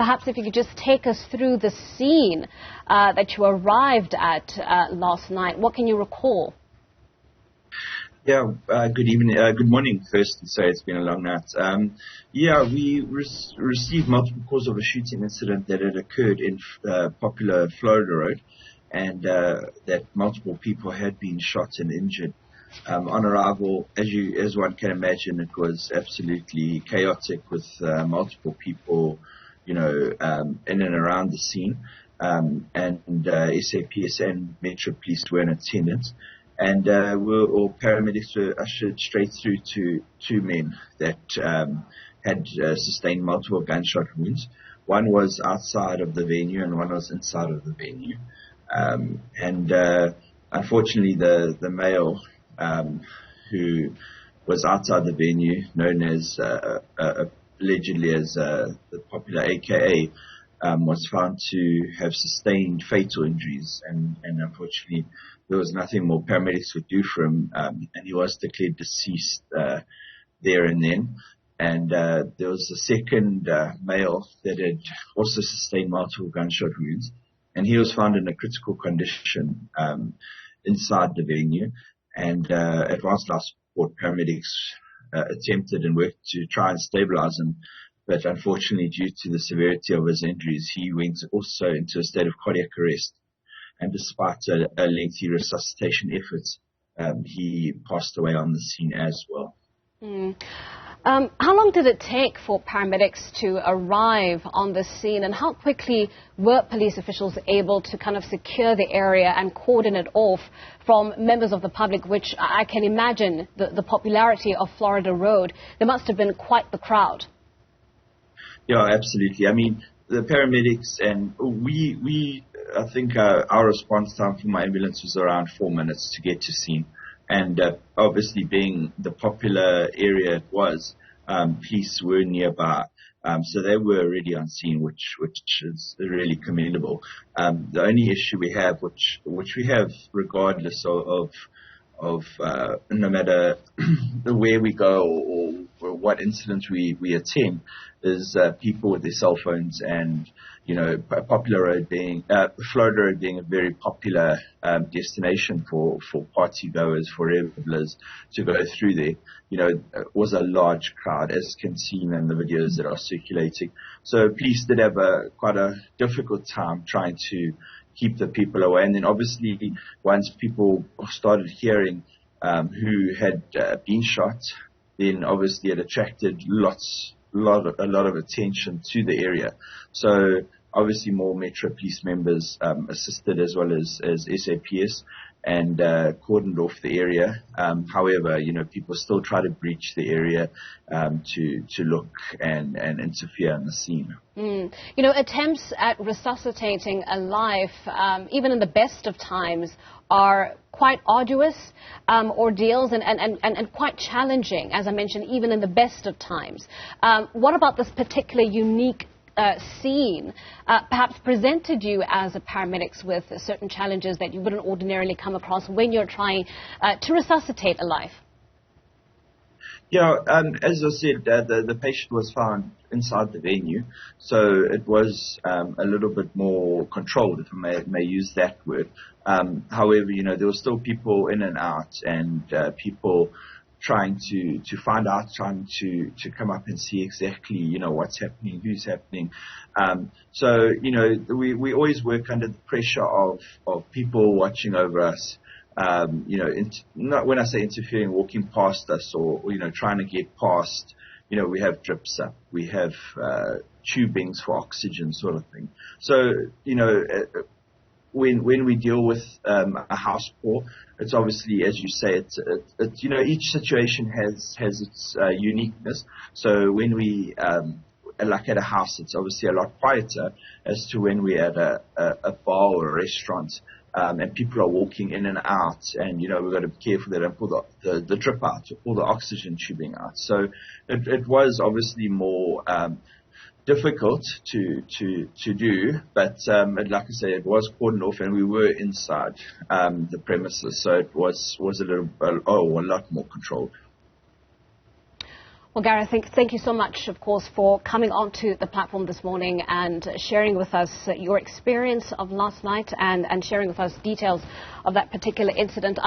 perhaps if you could just take us through the scene that you arrived at last night. What can you recall? Yeah, good evening, good morning first, to say it's been a long night. We received multiple calls of a shooting incident that had occurred in popular Florida Road, and that multiple people had been shot and injured. On arrival, as one can imagine, it was absolutely chaotic with multiple people, in and around the scene, and SAPS and Metro Police were in attendance. And all paramedics were ushered straight through to two men that had sustained multiple gunshot wounds. One was outside of the venue and one was inside of the venue. Unfortunately, the male who was outside the venue, known as allegedly as the popular AKA, was found to have sustained fatal injuries, and unfortunately there was nothing more paramedics could do for him, and he was declared deceased there and then. And there was a second male that had also sustained multiple gunshot wounds, and he was found in a critical condition inside the venue. And advanced life support paramedics attempted and worked to try and stabilize him. But unfortunately, due to the severity of his injuries, he went also into a state of cardiac arrest. And despite a lengthy resuscitation efforts, he passed away on the scene as well. How long did it take for paramedics to arrive on the scene, and how quickly were police officials able to kind of secure the area and cordon it off from members of the public, which I can imagine the popularity of Florida Road, there must have been quite the crowd? Yeah, absolutely. I mean, the paramedics and I think our response time from my ambulance was around 4 minutes to get to scene. And obviously, being the popular area it was, police were nearby. So they were already on scene, which is really commendable. The only issue we have, which we have regardless of no matter where we go or what incidents we attend, is people with their cell phones, and popular road being Florida Road being a very popular destination for party goers, for revelers to go through there. Was a large crowd, as can see in the videos that are circulating. So police did have quite a difficult time trying to keep the people away. And then obviously, once people started hearing who had been shot, then obviously it attracted a lot of attention to the area. So obviously more Metro Police members assisted, as well as SAPS, and cordoned off the area. However, people still try to breach the area to look and interfere in the scene. Attempts at resuscitating a life, even in the best of times, are quite arduous ordeals and quite challenging, as I mentioned, even in the best of times. What about this particular unique scene perhaps presented you as a paramedics with certain challenges that you wouldn't ordinarily come across when you're trying to resuscitate a life? Yeah, as I said, the patient was found inside the venue, so it was a little bit more controlled, if I may use that word. However, there were still people in and out, and people trying to find out, trying to come up and see exactly, what's happening, who's happening. So, we always work under the pressure of people watching over us. Not when I say interfering, walking past us or trying to get past, we have drips up, we have tubings for oxygen, sort of thing. So, when we deal with a house call, it's obviously, as you say, it's each situation has its uniqueness. So when we like at a house, it's obviously a lot quieter as to when we're at a bar or a restaurant, and people are walking in and out, and we've got to be careful they don't pull the drip out or pull the oxygen tubing out. So it was obviously more difficult to do, but like I say, it was cordoned off, and we were inside the premises, so it was a lot more controlled. Well, Garrith, thank you so much, of course, for coming onto the platform this morning and sharing with us your experience of last night and sharing with us details of that particular incident.